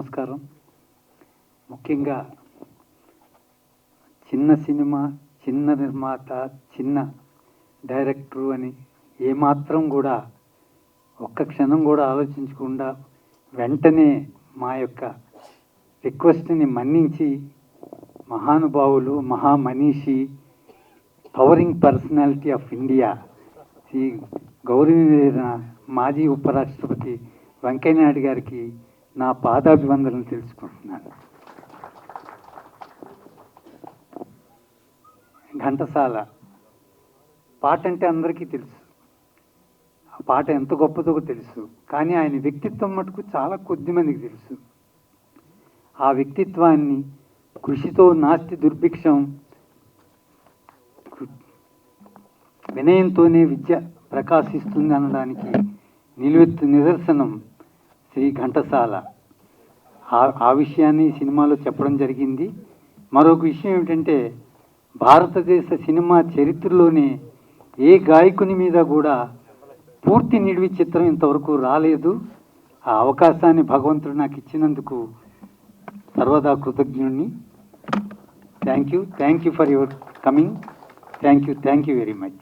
నమస్కారం. ముఖ్యంగా చిన్న సినిమా, చిన్న నిర్మాత, చిన్న డైరెక్టరు అని ఏమాత్రం కూడా ఒక్క క్షణం కూడా ఆలోచించకుండా వెంటనే మా యొక్క రిక్వెస్ట్ని మన్నించి మహానుభావులు, మహామనీషి, powering personality of India Shri గౌరవనీయులైన మాజీ ఉపరాష్ట్రపతి వెంకయ్యనాయుడు గారికి నా పాదాభివందనలు తెలుసుకుంటున్నాను. ఘంటసాల పాట అంటే అందరికీ తెలుసు, ఆ పాట ఎంత గొప్పదో తెలుసు. కానీ ఆయన వ్యక్తిత్వం మటుకు చాలా కొద్ది మందికి తెలుసు. ఆ వ్యక్తిత్వాన్ని కృషితో నాస్తి దుర్భిక్షం, వినయంతోనే విద్య ప్రకాశిస్తుంది అనడానికి నిలువెత్తు నిదర్శనం శ్రీ ఘంటసాల. ఆ విషయాన్ని సినిమాలో చెప్పడం జరిగింది. మరొక విషయం ఏమిటంటే, భారతదేశ సినిమా చరిత్రలోనే ఏ గాయకుని మీద కూడా పూర్తి నిడివి చిత్రం ఇంతవరకు రాలేదు. ఆ అవకాశాన్ని భగవంతుడు నాకు ఇచ్చినందుకు సర్వదా కృతజ్ఞుడిని. Thank you for your coming. Thank you very much.